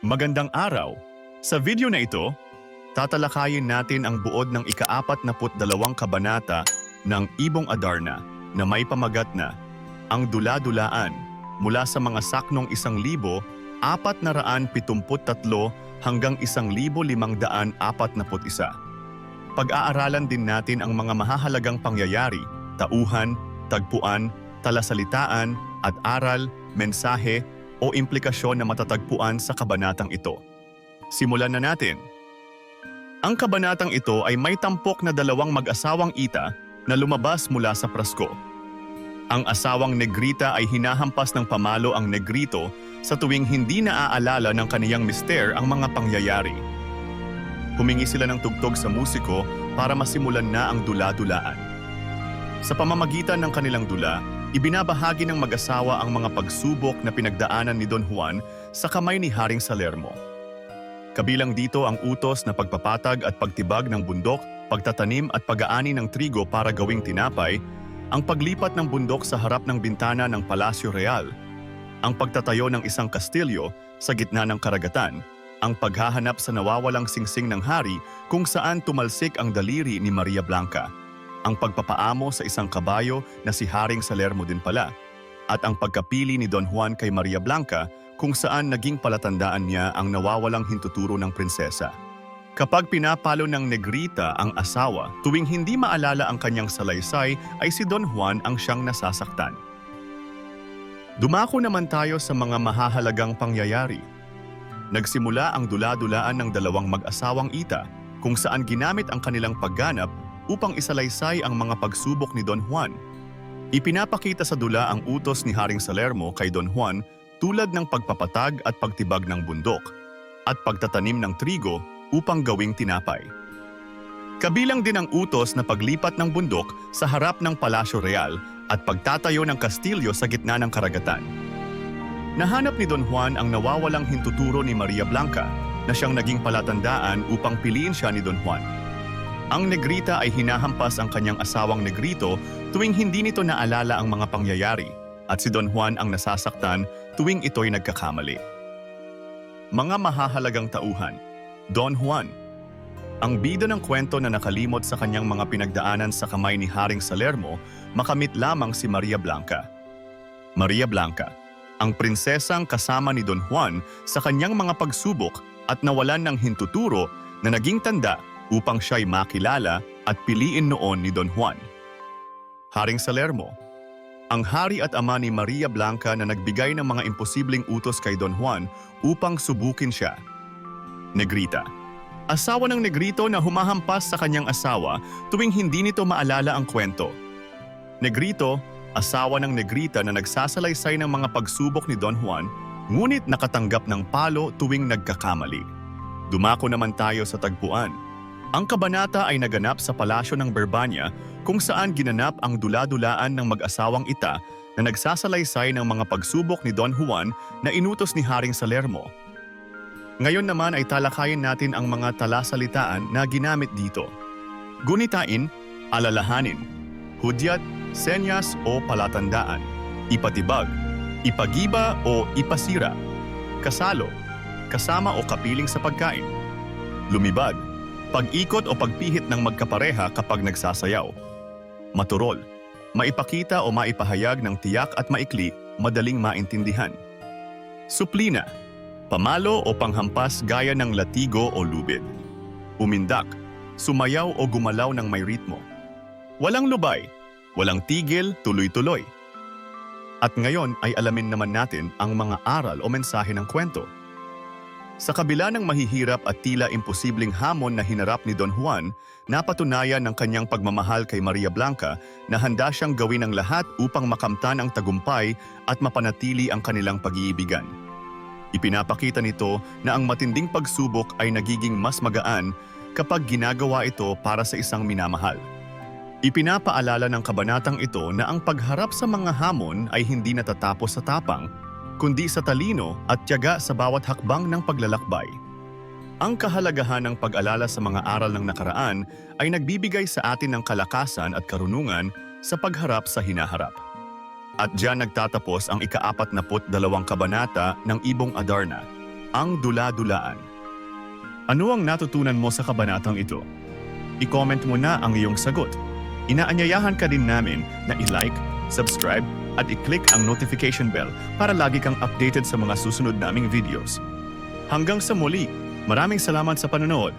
Magandang araw! Sa video na ito, tatalakayin natin ang buod ng ika-42 kabanata ng Ibong Adarna na may pamagat na ang dula-dulaan mula sa mga saknong 1,473 hanggang 1,541. Pag-aaralan din natin ang mga mahahalagang pangyayari, tauhan, tagpuan, talasalitaan at aral, mensahe o implikasyon na matatagpuan sa kabanatang ito. Simulan na natin. Ang kabanatang ito ay may tampok na dalawang mag-asawang Ita na lumabas mula sa Prasko. Ang asawang Negrita ay hinahampas ng pamalo ang Negrito sa tuwing hindi naaalala ng kaniyang mister ang mga pangyayari. Humingi sila ng tugtog sa musiko para masimulan na ang dula-dulaan. Sa pamamagitan ng kanilang dula, ibinabahagi ng mag-asawa ang mga pagsubok na pinagdaanan ni Don Juan sa kamay ni Haring Salermo. Kabilang dito ang utos na pagpapatag at pagtibag ng bundok, pagtatanim at pag-aani ng trigo para gawing tinapay, ang paglipat ng bundok sa harap ng bintana ng Palasyo Real, ang pagtatayo ng isang kastilyo sa gitna ng karagatan, ang paghahanap sa nawawalang singsing ng hari kung saan tumalsik ang daliri ni Maria Blanca, ang pagpapaamo sa isang kabayo na si Haring Salermo din pala, at ang pagkapili ni Don Juan kay Maria Blanca kung saan naging palatandaan niya ang nawawalang hintuturo ng prinsesa. Kapag pinapalo ng Negrita ang asawa, tuwing hindi maalala ang kanyang salaysay ay si Don Juan ang siyang nasasaktan. Dumako naman tayo sa mga mahahalagang pangyayari. Nagsimula ang dula-dulaan ng dalawang mag-asawang Ita kung saan ginamit ang kanilang pagganap upang isalaysay ang mga pagsubok ni Don Juan. Ipinapakita sa dula ang utos ni Haring Salermo kay Don Juan tulad ng pagpapatag at pagtibag ng bundok at pagtatanim ng trigo upang gawing tinapay. Kabilang din ang utos na paglipat ng bundok sa harap ng Palasyo Real at pagtatayo ng kastilyo sa gitna ng karagatan. Nahanap ni Don Juan ang nawawalang hintuturo ni Maria Blanca na siyang naging palatandaan upang piliin siya ni Don Juan. Ang Negrita ay hinahampas ang kanyang asawang Negrito tuwing hindi nito naalala ang mga pangyayari at si Don Juan ang nasasaktan tuwing ito'y nagkakamali. Mga mahahalagang tauhan. Don Juan. Ang bida ng kwento na nakalimot sa kanyang mga pinagdaanan sa kamay ni Haring Salermo, makamit lamang si Maria Blanca. Maria Blanca, ang prinsesang kasama ni Don Juan sa kanyang mga pagsubok at nawalan ng hintuturo na naging tanda upang siya'y makilala at piliin noon ni Don Juan. Haring Salermo, ang hari at ama ni Maria Blanca na nagbigay ng mga imposibleng utos kay Don Juan upang subukin siya. Negrita, asawa ng Negrito na humahampas sa kanyang asawa tuwing hindi nito maalala ang kwento. Negrito, asawa ng Negrita na nagsasalaysay ng mga pagsubok ni Don Juan, ngunit nakatanggap ng palo tuwing nagkakamali. Dumako naman tayo sa tagpuan. Ang kabanata ay naganap sa palasyo ng Berbania kung saan ginanap ang dula-dulaan ng mag-asawang Ita na nagsasalaysay ng mga pagsubok ni Don Juan na inutos ni Haring Salermo. Ngayon naman ay talakayin natin ang mga talasalitaan na ginamit dito. Gunitain, alalahanin, hudyat, senyas o palatandaan, ipatibag, ipagiba o ipasira, kasalo, kasama o kapiling sa pagkain, lumibad, pag-ikot o pagpihit ng magkapareha kapag nagsasayaw. Maturol, maipakita o maipahayag ng tiyak at maikli, madaling maintindihan. Suplina, pamalo o panghampas gaya ng latigo o lubid. Umindak, sumayaw o gumalaw ng may ritmo. Walang lubay, walang tigil, tuloy-tuloy. At ngayon ay alamin naman natin ang mga aral o mensahe ng kwento. Sa kabila ng mahihirap at tila imposibleng hamon na hinarap ni Don Juan, napatunayan ng kanyang pagmamahal kay Maria Blanca na handa siyang gawin ang lahat upang makamtan ang tagumpay at mapanatili ang kanilang pag-iibigan. Ipinapakita nito na ang matinding pagsubok ay nagiging mas magaan kapag ginagawa ito para sa isang minamahal. Ipinapaalala ng kabanatang ito na ang pagharap sa mga hamon ay hindi natatapos sa tapang, kundi sa talino at tiyaga sa bawat hakbang ng paglalakbay. Ang kahalagahan ng pag-alala sa mga aral ng nakaraan ay nagbibigay sa atin ng kalakasan at karunungan sa pagharap sa hinaharap. At diyan nagtatapos ang ika-42 kabanata ng Ibong Adarna, Ang dula-dulaan. Ano ang natutunan mo sa kabanatang ito? I-comment mo na ang iyong sagot. Inaanyayahan ka din namin na i-like, subscribe, at i-click ang notification bell para lagi kang updated sa mga susunod naming videos. Hanggang sa muli, maraming salamat sa panonood.